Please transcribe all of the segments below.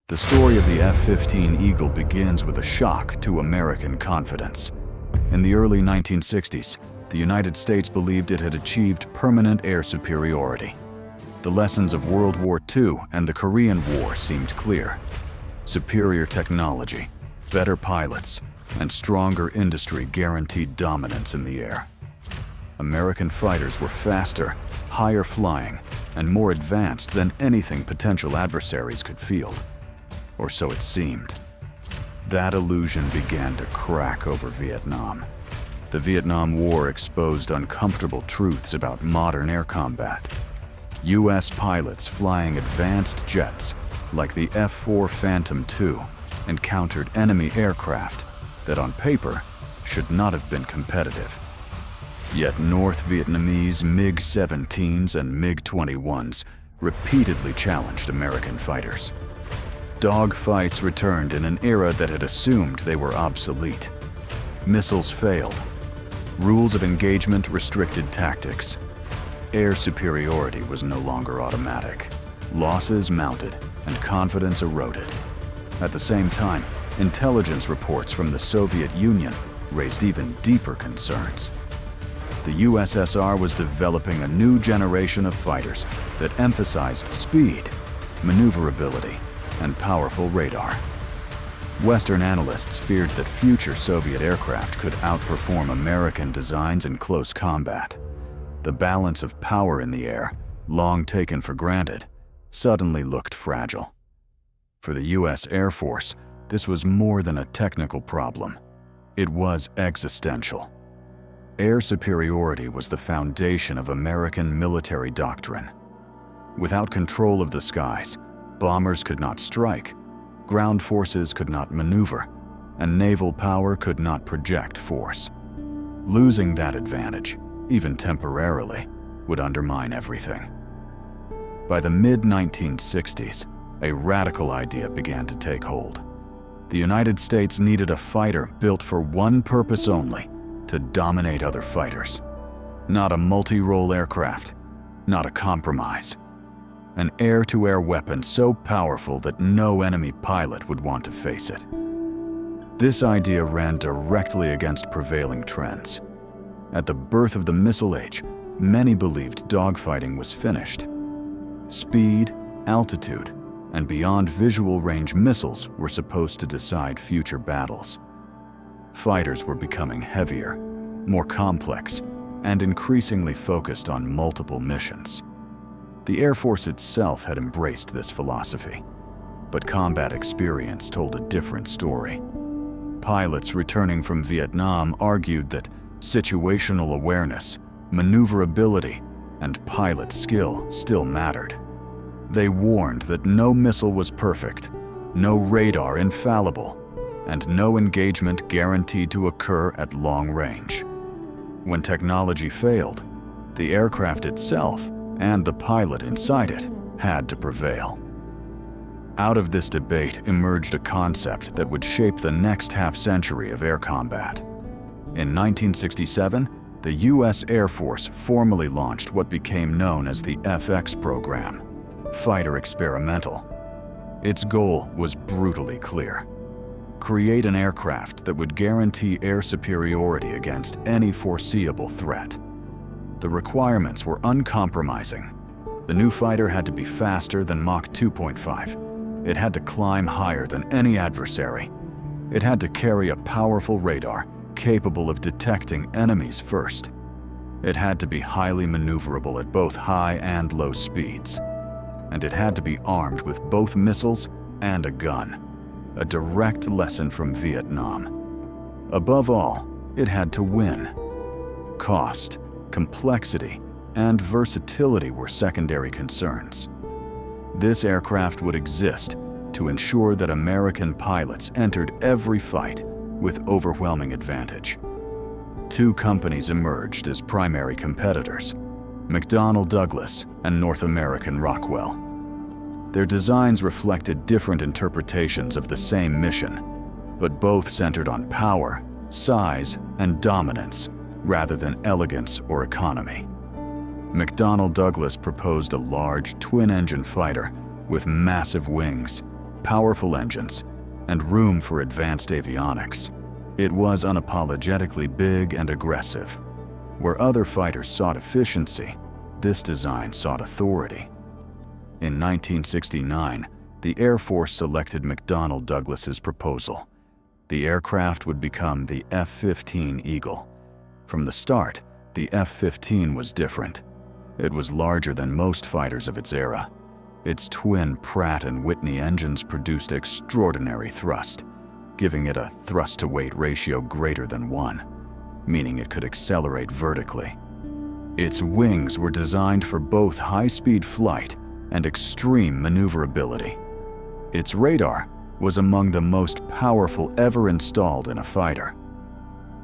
The story of the F-15 Eagle begins with a shock to American confidence. In the early 1960s, the United States believed it had achieved permanent air superiority. The lessons of World War II and the Korean War seemed clear. Superior technology, better pilots, and stronger industry guaranteed dominance in the air. American fighters were faster, higher flying, and more advanced than anything potential adversaries could field. Or so it seemed. That illusion began to crack over Vietnam. The Vietnam War exposed uncomfortable truths about modern air combat. U.S. pilots flying advanced jets like the F-4 Phantom II encountered enemy aircraft that on paper should not have been competitive. Yet North Vietnamese MiG-17s and MiG-21s repeatedly challenged American fighters. Dogfights returned in an era that had assumed they were obsolete. Missiles failed. Rules of engagement restricted tactics. Air superiority was no longer automatic. Losses mounted and confidence eroded. At the same time, intelligence reports from the Soviet Union raised even deeper concerns. The USSR was developing a new generation of fighters that emphasized speed, maneuverability, and powerful radar. Western analysts feared that future Soviet aircraft could outperform American designs in close combat. The balance of power in the air, long taken for granted, suddenly looked fragile. For the U.S. Air Force, this was more than a technical problem. It was existential. Air superiority was the foundation of American military doctrine. Without control of the skies, bombers could not strike, ground forces could not maneuver, and naval power could not project force. Losing that advantage, even temporarily, would undermine everything. By the mid-1960s, a radical idea began to take hold. The United States needed a fighter built for one purpose only: to dominate other fighters. Not a multi-role aircraft, not a compromise. An air-to-air weapon so powerful that no enemy pilot would want to face it. This idea ran directly against prevailing trends. At the birth of the missile age, many believed dogfighting was finished. Speed, altitude, and beyond visual range missiles were supposed to decide future battles. Fighters were becoming heavier, more complex, and increasingly focused on multiple missions. The Air Force itself had embraced this philosophy, but combat experience told a different story. Pilots returning from Vietnam argued that situational awareness, maneuverability, and pilot skill still mattered. They warned that no missile was perfect, no radar infallible, and no engagement guaranteed to occur at long range. When technology failed, the aircraft itself and the pilot inside it had to prevail. Out of this debate emerged a concept that would shape the next half-century of air combat. In 1967, the U.S. Air Force formally launched what became known as the FX program, Fighter Experimental. Its goal was brutally clear: create an aircraft that would guarantee air superiority against any foreseeable threat. The requirements were uncompromising. The new fighter had to be faster than Mach 2.5. It had to climb higher than any adversary. It had to carry a powerful radar capable of detecting enemies first. It had to be highly maneuverable at both high and low speeds. And it had to be armed with both missiles and a gun. A direct lesson from Vietnam. Above all, it had to win. Cost, complexity, and versatility were secondary concerns. This aircraft would exist to ensure that American pilots entered every fight with overwhelming advantage. Two companies emerged as primary competitors: McDonnell Douglas and North American Rockwell. Their designs reflected different interpretations of the same mission, but both centered on power, size, and dominance, rather than elegance or economy. McDonnell Douglas proposed a large twin-engine fighter with massive wings, powerful engines, and room for advanced avionics. It was unapologetically big and aggressive. Where other fighters sought efficiency, this design sought authority. In 1969, the Air Force selected McDonnell Douglas's proposal. The aircraft would become the F-15 Eagle. From the start, the F-15 was different. It was larger than most fighters of its era. Its twin Pratt & Whitney engines produced extraordinary thrust, giving it a thrust-to-weight ratio greater than 1, meaning it could accelerate vertically. Its wings were designed for both high-speed flight and extreme maneuverability. Its radar was among the most powerful ever installed in a fighter.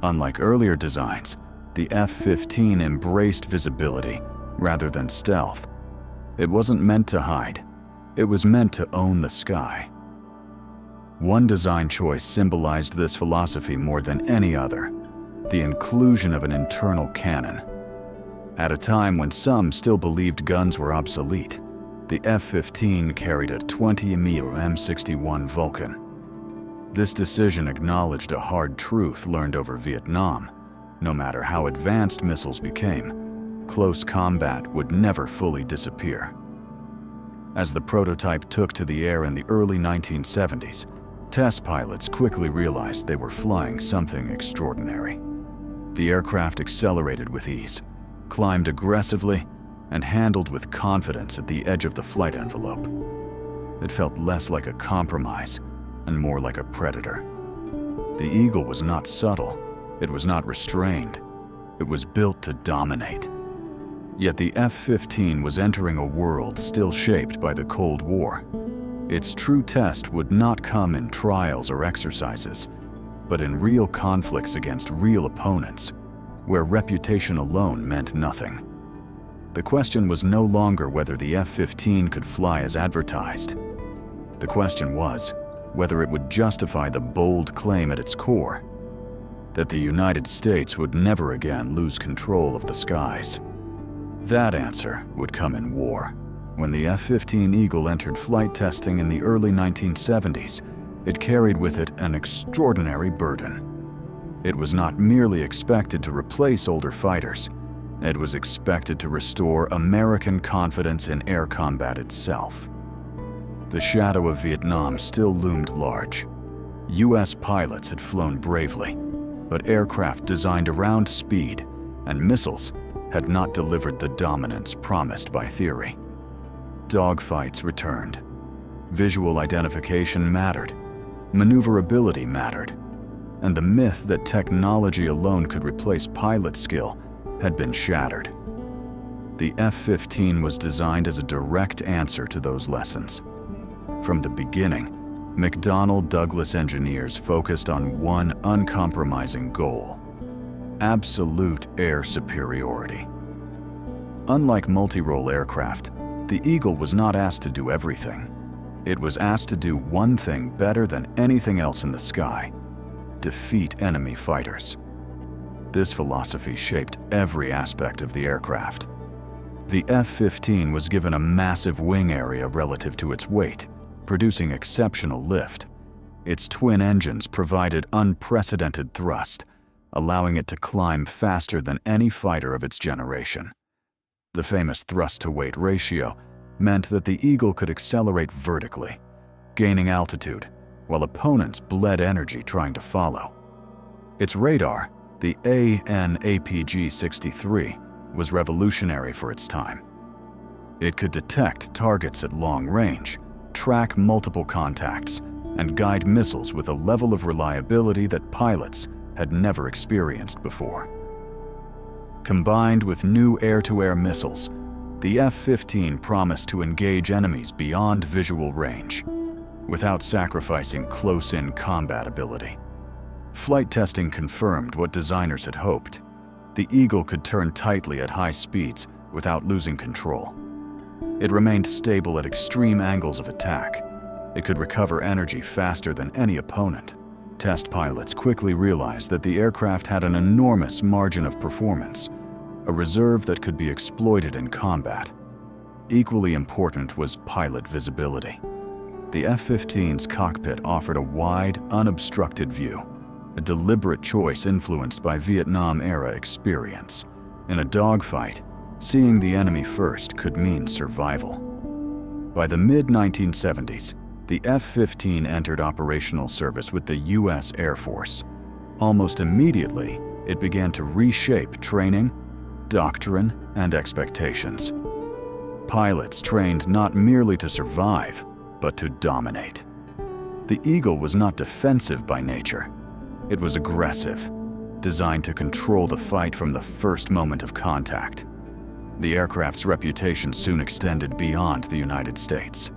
Unlike earlier designs, the F-15 embraced visibility rather than stealth. It wasn't meant to hide. It was meant to own the sky. One design choice symbolized this philosophy more than any other: the inclusion of an internal cannon. At a time when some still believed guns were obsolete, the F-15 carried a 20mm M61 Vulcan. This decision acknowledged a hard truth learned over Vietnam. No matter how advanced missiles became, close combat would never fully disappear. As the prototype took to the air in the early 1970s, test pilots quickly realized they were flying something extraordinary. The aircraft accelerated with ease, climbed aggressively, and handled with confidence at the edge of the flight envelope. It felt less like a compromise and more like a predator. The Eagle was not subtle. It was not restrained. It was built to dominate. Yet the F-15 was entering a world still shaped by the Cold War. Its true test would not come in trials or exercises, but in real conflicts against real opponents, where reputation alone meant nothing. The question was no longer whether the F-15 could fly as advertised. The question was whether it would justify the bold claim at its core that the United States would never again lose control of the skies. That answer would come in war. When the F-15 Eagle entered flight testing in the early 1970s, it carried with it an extraordinary burden. It was not merely expected to replace older fighters. It was expected to restore American confidence in air combat itself. The shadow of Vietnam still loomed large. U.S. pilots had flown bravely, but aircraft designed around speed and missiles had not delivered the dominance promised by theory. Dogfights returned. Visual identification mattered. Maneuverability mattered. And the myth that technology alone could replace pilot skill had been shattered. The F-15 was designed as a direct answer to those lessons. From the beginning, McDonnell Douglas engineers focused on one uncompromising goal: absolute air superiority. Unlike multi-role aircraft, the Eagle was not asked to do everything. It was asked to do one thing better than anything else in the sky: defeat enemy fighters. This philosophy shaped every aspect of the aircraft. The F-15 was given a massive wing area relative to its weight, producing exceptional lift. Its twin engines provided unprecedented thrust, allowing it to climb faster than any fighter of its generation. The famous thrust-to-weight ratio meant that the Eagle could accelerate vertically, gaining altitude, while opponents bled energy trying to follow. Its radar, the AN/APG-63, was revolutionary for its time. It could detect targets at long range, track multiple contacts, and guide missiles with a level of reliability that pilots had never experienced before. Combined with new air-to-air missiles, the F-15 promised to engage enemies beyond visual range, without sacrificing close-in combat ability. Flight testing confirmed what designers had hoped. The Eagle could turn tightly at high speeds without losing control. It remained stable at extreme angles of attack. It could recover energy faster than any opponent. Test pilots quickly realized that the aircraft had an enormous margin of performance, a reserve that could be exploited in combat. Equally important was pilot visibility. The F-15's cockpit offered a wide, unobstructed view, a deliberate choice influenced by Vietnam-era experience. In a dogfight, seeing the enemy first could mean survival. By the mid-1970s, the F-15 entered operational service with the U.S. Air Force. Almost immediately, it began to reshape training, doctrine, and expectations. Pilots trained not merely to survive, but to dominate. The Eagle was not defensive by nature. It was aggressive, designed to control the fight from the first moment of contact. The aircraft's reputation soon extended beyond the United States.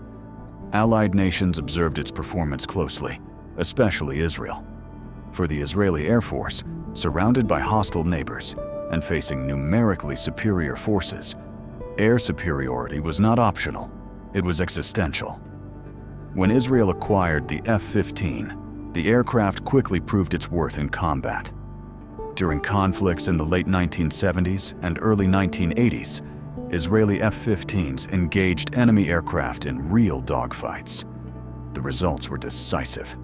Allied nations observed its performance closely, especially Israel. For the Israeli Air Force, surrounded by hostile neighbors and facing numerically superior forces, air superiority was not optional, it was existential. When Israel acquired the F-15, the aircraft quickly proved its worth in combat. During conflicts in the late 1970s and early 1980s, Israeli F-15s engaged enemy aircraft in real dogfights. The results were decisive.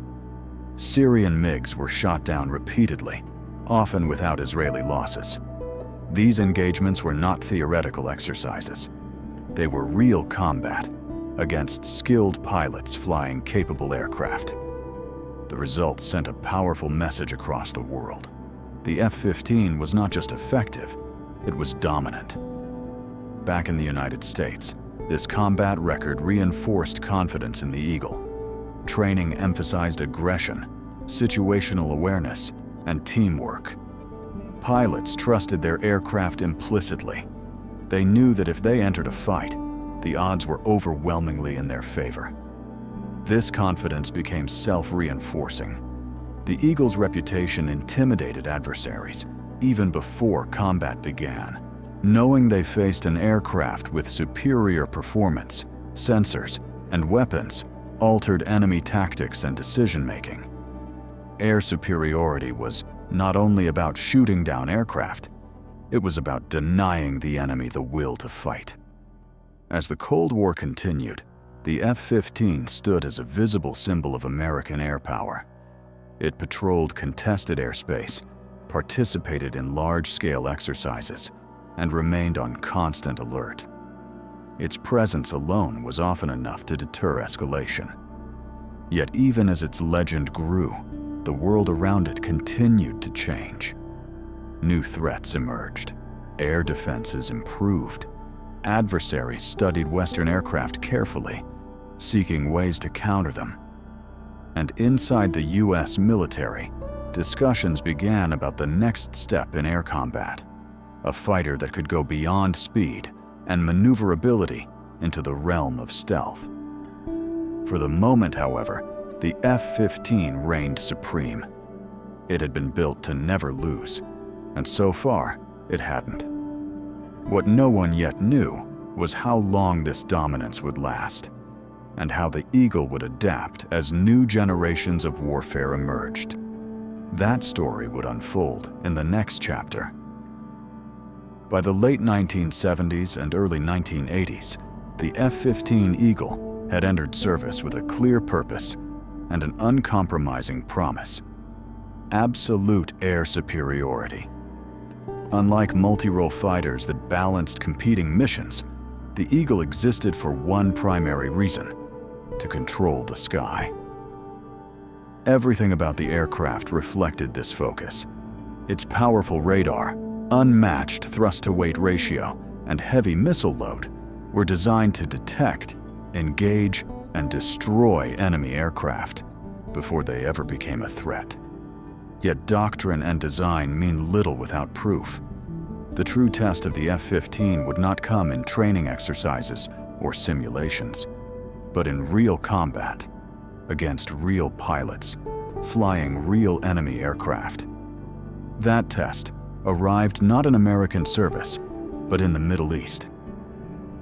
Syrian MiGs were shot down repeatedly, often without Israeli losses. These engagements were not theoretical exercises. They were real combat against skilled pilots flying capable aircraft. The results sent a powerful message across the world. The F-15 was not just effective, it was dominant. Back in the United States, this combat record reinforced confidence in the Eagle. Training emphasized aggression, situational awareness, and teamwork. Pilots trusted their aircraft implicitly. They knew that if they entered a fight, the odds were overwhelmingly in their favor. This confidence became self-reinforcing. The Eagle's reputation intimidated adversaries, even before combat began. Knowing they faced an aircraft with superior performance, sensors, and weapons altered enemy tactics and decision-making. Air superiority was not only about shooting down aircraft, it was about denying the enemy the will to fight. As the Cold War continued, the F-15 stood as a visible symbol of American air power. It patrolled contested airspace, participated in large-scale exercises, and remained on constant alert. Its presence alone was often enough to deter escalation. Yet even as its legend grew, the world around it continued to change. New threats emerged, air defenses improved, adversaries studied Western aircraft carefully, seeking ways to counter them. And inside the U.S. military, discussions began about the next step in air combat, a fighter that could go beyond speed and maneuverability into the realm of stealth. For the moment, however, the F-15 reigned supreme. It had been built to never lose, and so far, it hadn't. What no one yet knew was how long this dominance would last, and how the Eagle would adapt as new generations of warfare emerged. That story would unfold in the next chapter. By the late 1970s and early 1980s, the F-15 Eagle had entered service with a clear purpose and an uncompromising promise: absolute air superiority. Unlike multi-role fighters that balanced competing missions, the Eagle existed for one primary reason: to control the sky. Everything about the aircraft reflected this focus. Its powerful radar, unmatched thrust-to-weight ratio, and heavy missile load were designed to detect, engage, and destroy enemy aircraft before they ever became a threat. Yet doctrine and design mean little without proof. The true test of the F-15 would not come in training exercises or simulations, but in real combat, against real pilots, flying real enemy aircraft. That test arrived not in American service, but in the Middle East.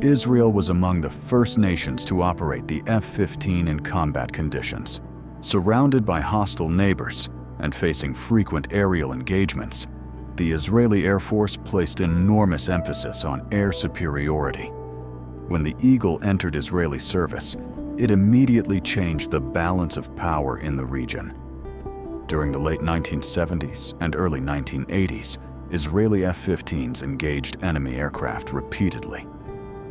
Israel was among the first nations to operate the F-15 in combat conditions. Surrounded by hostile neighbors and facing frequent aerial engagements, the Israeli Air Force placed enormous emphasis on air superiority. When the Eagle entered Israeli service, It immediately changed the balance of power in the region. During the late 1970s and early 1980s, Israeli F-15s engaged enemy aircraft repeatedly.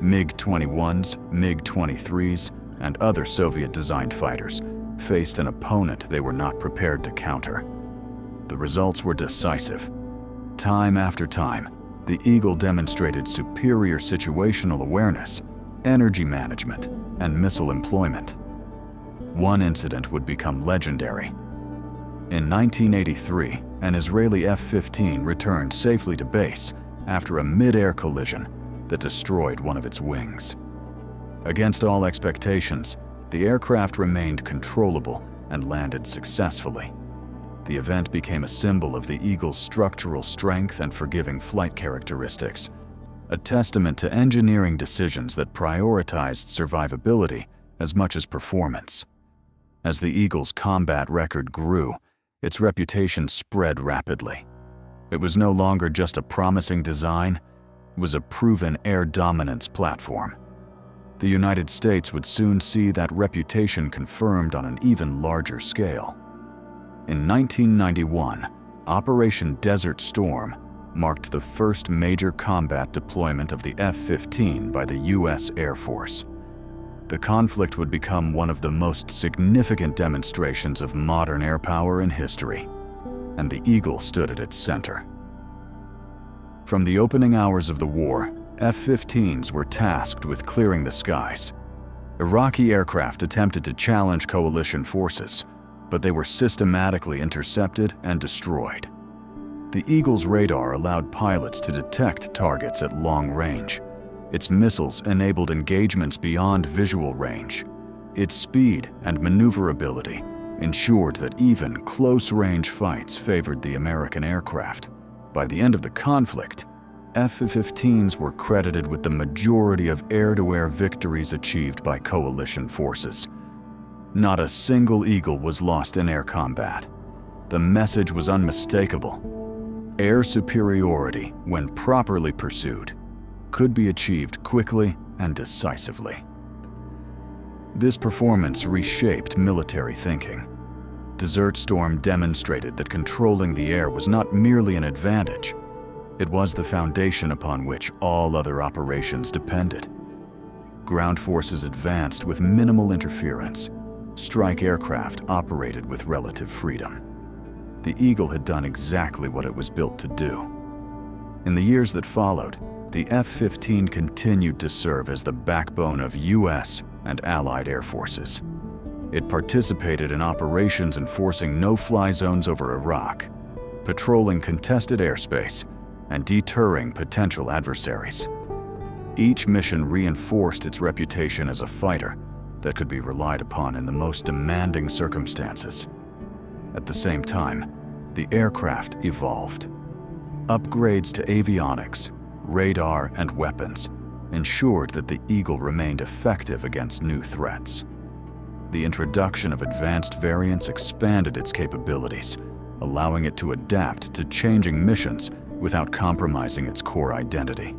MiG-21s, MiG-23s, and other Soviet-designed fighters faced an opponent they were not prepared to counter. The results were decisive. Time after time, the Eagle demonstrated superior situational awareness, energy management, and missile employment. One incident would become legendary. In 1983, an Israeli F-15 returned safely to base after a mid-air collision that destroyed one of its wings. Against all expectations, the aircraft remained controllable and landed successfully. The event became a symbol of the Eagle's structural strength and forgiving flight characteristics, a testament to engineering decisions that prioritized survivability as much as performance. As the Eagle's combat record grew, its reputation spread rapidly. It was no longer just a promising design, it was a proven air dominance platform. The United States would soon see that reputation confirmed on an even larger scale. In 1991, Operation Desert Storm marked the first major combat deployment of the F-15 by the U.S. Air Force. The conflict would become one of the most significant demonstrations of modern air power in history, and the Eagle stood at its center. From the opening hours of the war, F-15s were tasked with clearing the skies. Iraqi aircraft attempted to challenge coalition forces, but they were systematically intercepted and destroyed. The Eagle's radar allowed pilots to detect targets at long range. Its missiles enabled engagements beyond visual range. Its speed and maneuverability ensured that even close-range fights favored the American aircraft. By the end of the conflict, F-15s were credited with the majority of air-to-air victories achieved by coalition forces. Not a single Eagle was lost in air combat. The message was unmistakable. Air superiority, when properly pursued, could be achieved quickly and decisively. This performance reshaped military thinking. Desert Storm demonstrated that controlling the air was not merely an advantage, it was the foundation upon which all other operations depended. Ground forces advanced with minimal interference. Strike aircraft operated with relative freedom. The Eagle had done exactly what it was built to do. In the years that followed, the F-15 continued to serve as the backbone of U.S. and Allied air forces. It participated in operations enforcing no-fly zones over Iraq, patrolling contested airspace, and deterring potential adversaries. Each mission reinforced its reputation as a fighter that could be relied upon in the most demanding circumstances. At the same time, the aircraft evolved. Upgrades to avionics, radar, and weapons ensured that the Eagle remained effective against new threats. The introduction of advanced variants expanded its capabilities, allowing it to adapt to changing missions without compromising its core identity.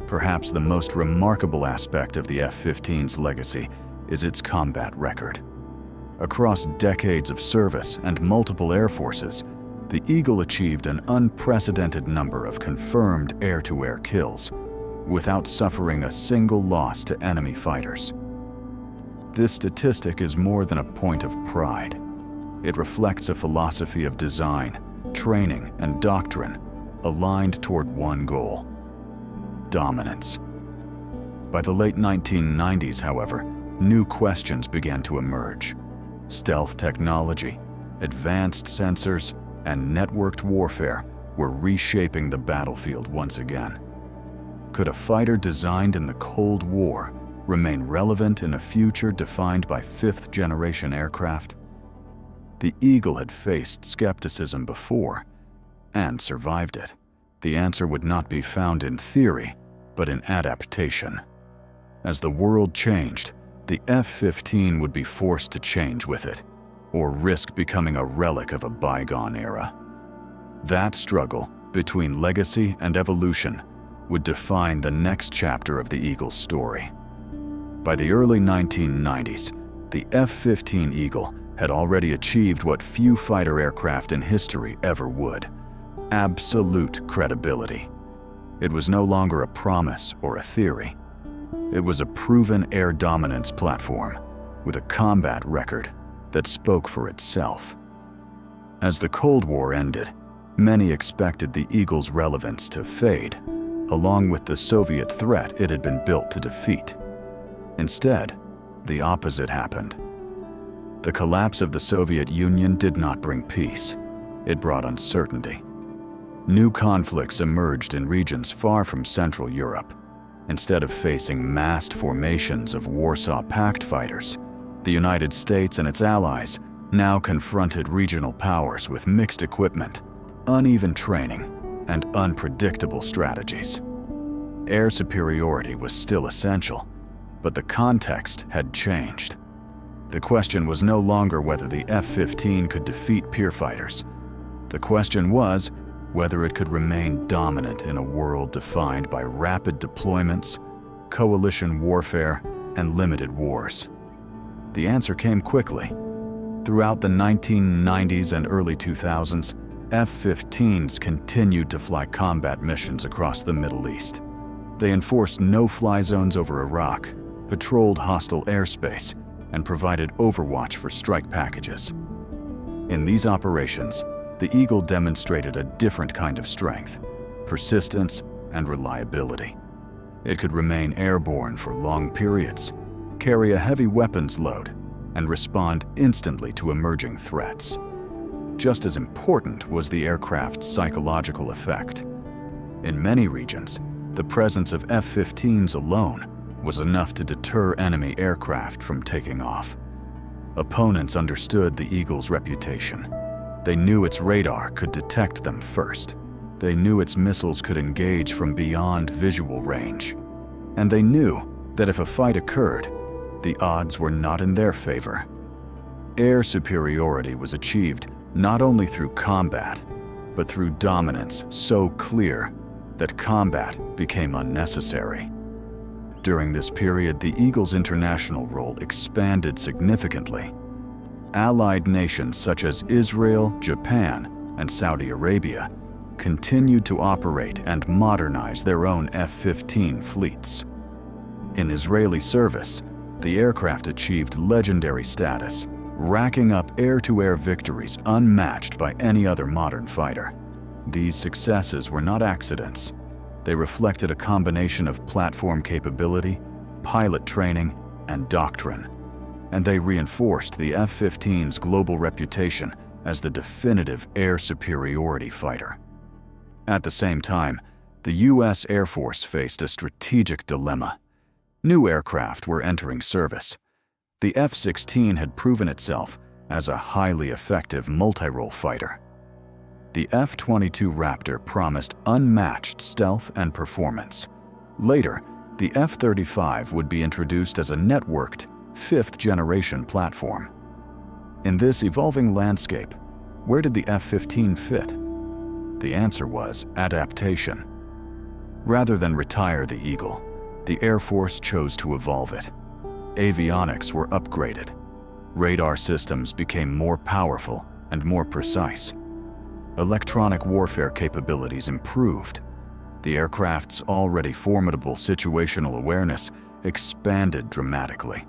Perhaps the most remarkable aspect of the F-15's legacy is its combat record. Across decades of service and multiple air forces, the Eagle achieved an unprecedented number of confirmed air-to-air kills, without suffering a single loss to enemy fighters. This statistic is more than a point of pride. It reflects a philosophy of design, training, and doctrine aligned toward one goal: dominance. By the late 1990s, however, new questions began to emerge. Stealth technology, advanced sensors, and networked warfare were reshaping the battlefield once again. Could a fighter designed in the Cold War remain relevant in a future defined by fifth-generation aircraft? The Eagle had faced skepticism before and survived it. The answer would not be found in theory, but in adaptation. As the world changed, the F-15 would be forced to change with it, or risk becoming a relic of a bygone era. That struggle between legacy and evolution would define the next chapter of the Eagle's story. By the early 1990s, the F-15 Eagle had already achieved what few fighter aircraft in history ever would: absolute credibility. It was no longer a promise or a theory. It was a proven air dominance platform with a combat record that spoke for itself. As the Cold War ended, many expected the Eagle's relevance to fade, along with the Soviet threat it had been built to defeat. Instead, the opposite happened. The collapse of the Soviet Union did not bring peace. It brought uncertainty. New conflicts emerged in regions far from Central Europe. Instead of facing massed formations of Warsaw Pact fighters, the United States and its allies now confronted regional powers with mixed equipment, uneven training, and unpredictable strategies. Air superiority was still essential, but the context had changed. The question was no longer whether the F-15 could defeat peer fighters. The question was whether it could remain dominant in a world defined by rapid deployments, coalition warfare, and limited wars. The answer came quickly. Throughout the 1990s and early 2000s, F-15s continued to fly combat missions across the Middle East. They enforced no-fly zones over Iraq, patrolled hostile airspace, and provided overwatch for strike packages. In these operations, the Eagle demonstrated a different kind of strength, persistence, and reliability. It could remain airborne for long periods, carry a heavy weapons load, and respond instantly to emerging threats. Just as important was the aircraft's psychological effect. In many regions, the presence of F-15s alone was enough to deter enemy aircraft from taking off. Opponents understood the Eagle's reputation. They knew its radar could detect them first. They knew its missiles could engage from beyond visual range. And they knew that if a fight occurred, the odds were not in their favor. Air superiority was achieved not only through combat, but through dominance so clear that combat became unnecessary. During this period, the Eagle's international role expanded significantly. Allied nations such as Israel, Japan, and Saudi Arabia continued to operate and modernize their own F-15 fleets. In Israeli service, the aircraft achieved legendary status, racking up air-to-air victories unmatched by any other modern fighter. These successes were not accidents. They reflected a combination of platform capability, pilot training, and doctrine. And they reinforced the F-15's global reputation as the definitive air superiority fighter. At the same time, the U.S. Air Force faced a strategic dilemma. New aircraft were entering service. The F-16 had proven itself as a highly effective multi-role fighter. The F-22 Raptor promised unmatched stealth and performance. Later, the F-35 would be introduced as a networked, fifth-generation platform. In this evolving landscape, where did the F-15 fit? The answer was adaptation. Rather than retire the Eagle, the Air Force chose to evolve it. Avionics were upgraded. Radar systems became more powerful and more precise. Electronic warfare capabilities improved. The aircraft's already formidable situational awareness expanded dramatically.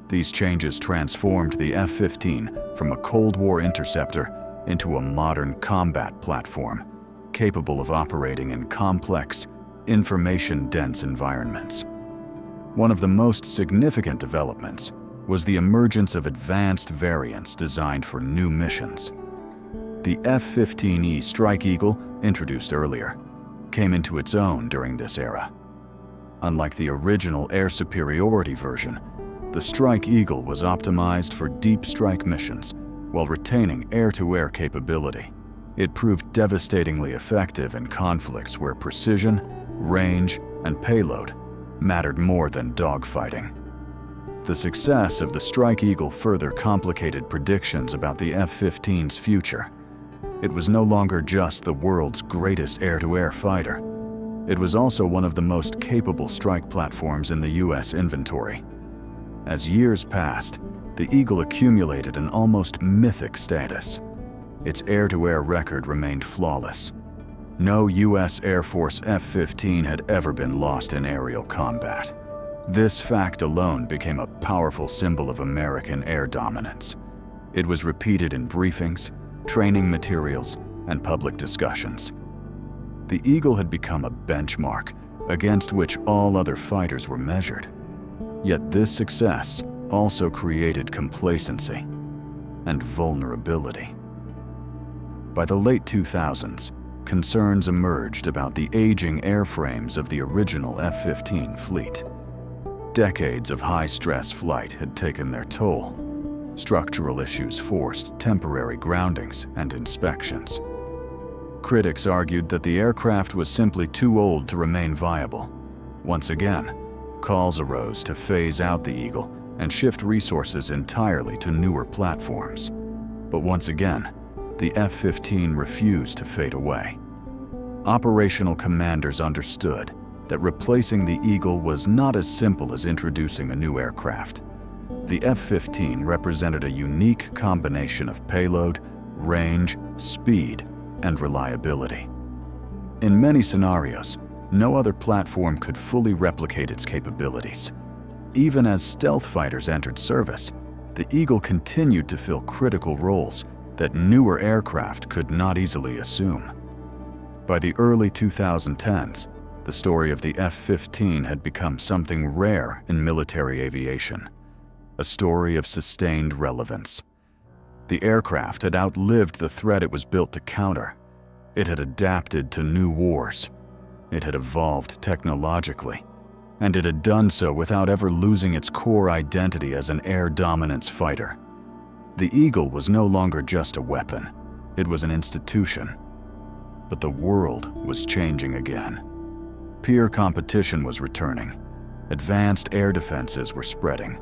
These changes transformed the F-15 from a Cold War interceptor into a modern combat platform, capable of operating in complex, information-dense environments. One of the most significant developments was the emergence of advanced variants designed for new missions. The F-15E Strike Eagle, introduced earlier, came into its own during this era. Unlike the original air superiority version, the Strike Eagle was optimized for deep strike missions while retaining air-to-air capability. It proved devastatingly effective in conflicts where precision, range, and payload mattered more than dogfighting. The success of the Strike Eagle further complicated predictions about the F-15's future. It was no longer just the world's greatest air-to-air fighter. It was also one of the most capable strike platforms in the U.S. inventory. As years passed, the Eagle accumulated an almost mythic status. Its air-to-air record remained flawless. No U.S. Air Force F-15 had ever been lost in aerial combat. This fact alone became a powerful symbol of American air dominance. It was repeated in briefings, training materials, and public discussions. The Eagle had become a benchmark against which all other fighters were measured. Yet this success also created complacency and vulnerability. By the late 2000s, concerns emerged about the aging airframes of the original F-15 fleet. Decades of high-stress flight had taken their toll. Structural issues forced temporary groundings and inspections. Critics argued that the aircraft was simply too old to remain viable. Once again, calls arose to phase out the Eagle and shift resources entirely to newer platforms. But once again, the F-15 refused to fade away. Operational commanders understood that replacing the Eagle was not as simple as introducing a new aircraft. The F-15 represented a unique combination of payload, range, speed, and reliability. In many scenarios, no other platform could fully replicate its capabilities. Even as stealth fighters entered service, the Eagle continued to fill critical roles that newer aircraft could not easily assume. By the early 2010s, the story of the F-15 had become something rare in military aviation, a story of sustained relevance. The aircraft had outlived the threat it was built to counter. It had adapted to new wars. It had evolved technologically, and it had done so without ever losing its core identity as an air dominance fighter. The Eagle was no longer just a weapon, it was an institution. But the world was changing again. Peer competition was returning. Advanced air defenses were spreading.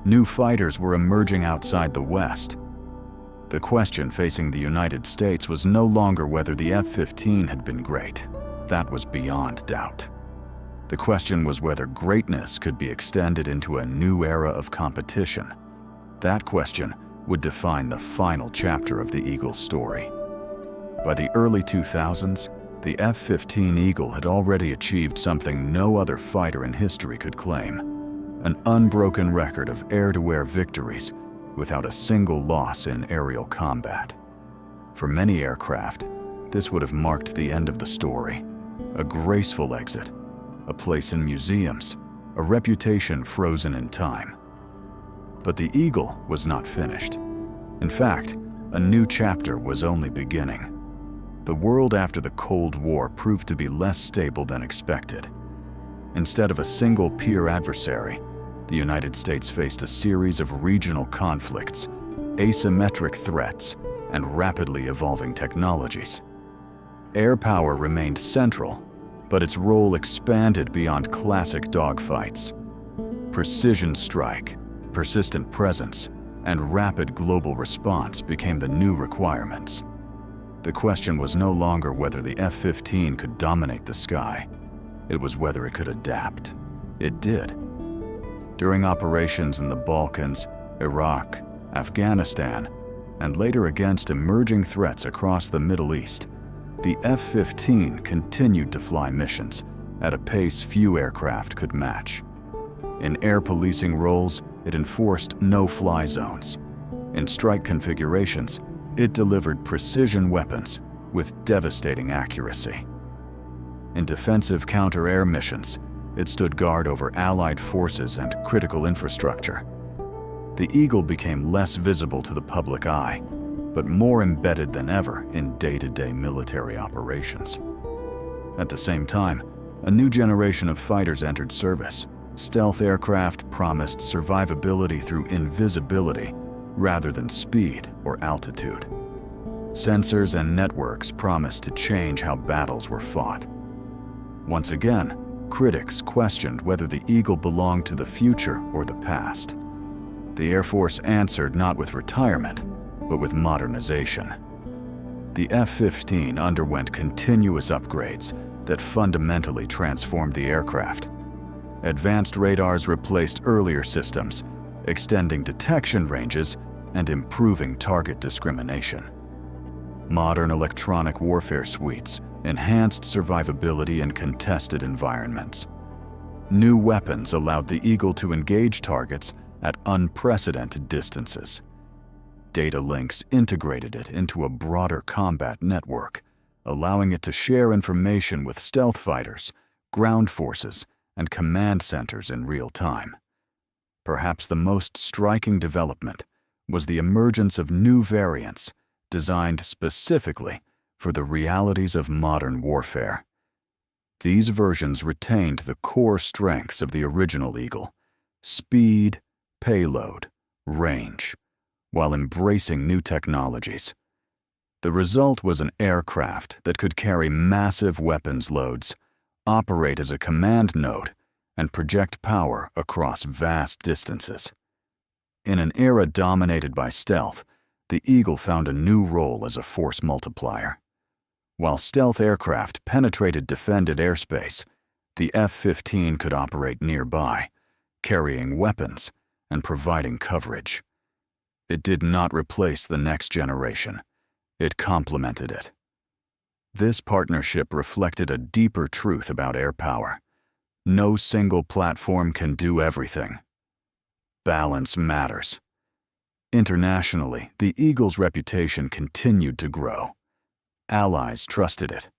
New fighters were emerging outside the West. The question facing the United States was no longer whether the F-15 had been great. That was beyond doubt. The question was whether greatness could be extended into a new era of competition. That question would define the final chapter of the Eagle's story. By the early 2000s, the F-15 Eagle had already achieved something no other fighter in history could claim: an unbroken record of air-to-air victories without a single loss in aerial combat. For many aircraft, this would have marked the end of the story, a graceful exit, a place in museums, a reputation frozen in time. But the Eagle was not finished. In fact, a new chapter was only beginning. The world after the Cold War proved to be less stable than expected. Instead of a single peer adversary, the United States faced a series of regional conflicts, asymmetric threats, and rapidly evolving technologies. Air power remained central, but its role expanded beyond classic dogfights. Precision strike, persistent presence, and rapid global response became the new requirements. The question was no longer whether the F-15 could dominate the sky. It was whether it could adapt. It did. During operations in the Balkans, Iraq, Afghanistan, and later against emerging threats across the Middle East, the F-15 continued to fly missions at a pace few aircraft could match. In air policing roles, it enforced no-fly zones. In strike configurations, it delivered precision weapons with devastating accuracy. In defensive counter-air missions, it stood guard over Allied forces and critical infrastructure. The Eagle became less visible to the public eye, but more embedded than ever in day-to-day military operations. At the same time, a new generation of fighters entered service. Stealth aircraft promised survivability through invisibility rather than speed or altitude. Sensors and networks promised to change how battles were fought. Once again, critics questioned whether the Eagle belonged to the future or the past. The Air Force answered not with retirement, but with modernization. The F-15 underwent continuous upgrades that fundamentally transformed the aircraft. Advanced radars replaced earlier systems, extending detection ranges and improving target discrimination. Modern electronic warfare suites enhanced survivability in contested environments. New weapons allowed the Eagle to engage targets at unprecedented distances. Data links integrated it into a broader combat network, allowing it to share information with stealth fighters, ground forces, and command centers in real time. Perhaps the most striking development was the emergence of new variants designed specifically for the realities of modern warfare. These versions retained the core strengths of the original Eagle: speed, payload, range, while embracing new technologies. The result was an aircraft that could carry massive weapons loads, operate as a command node, and project power across vast distances. In an era dominated by stealth, the Eagle found a new role as a force multiplier. While stealth aircraft penetrated defended airspace, the F-15 could operate nearby, carrying weapons and providing coverage. It did not replace the next generation. It complemented it. This partnership reflected a deeper truth about air power. No single platform can do everything. Balance matters. Internationally, the Eagle's reputation continued to grow. Allies trusted it.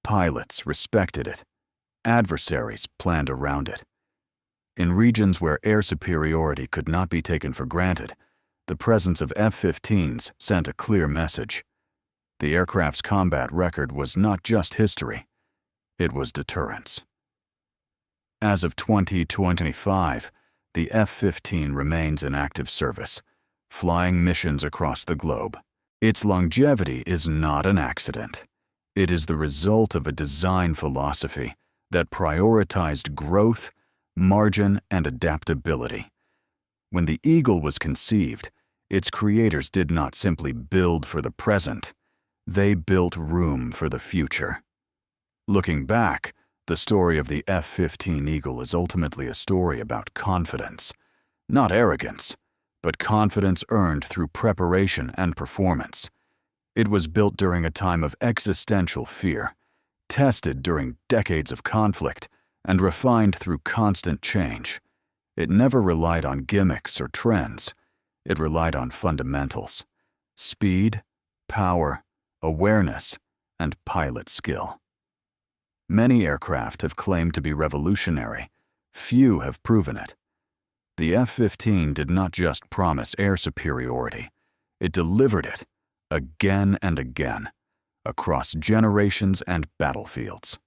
Pilots respected it. Adversaries planned around it. In regions where air superiority could not be taken for granted, the presence of F-15s sent a clear message. The aircraft's combat record was not just history, it was deterrence. As of 2025, the F-15 remains in active service, flying missions across the globe. Its longevity is not an accident. It is the result of a design philosophy that prioritized growth, margin, and adaptability. When the Eagle was conceived, its creators did not simply build for the present, they built room for the future. Looking back, the story of the F-15 Eagle is ultimately a story about confidence, not arrogance, but confidence earned through preparation and performance. It was built during a time of existential fear, tested during decades of conflict, and refined through constant change. It never relied on gimmicks or trends. It relied on fundamentals: speed, power, awareness, and pilot skill. Many aircraft have claimed to be revolutionary. Few have proven it. The F-15 did not just promise air superiority. It delivered it, again and again, across generations and battlefields.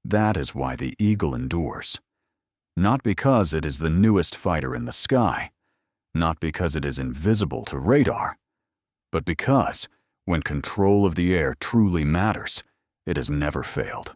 That is why the Eagle endures. Not because it is the newest fighter in the sky, not because it is invisible to radar, but because, when control of the air truly matters, it has never failed.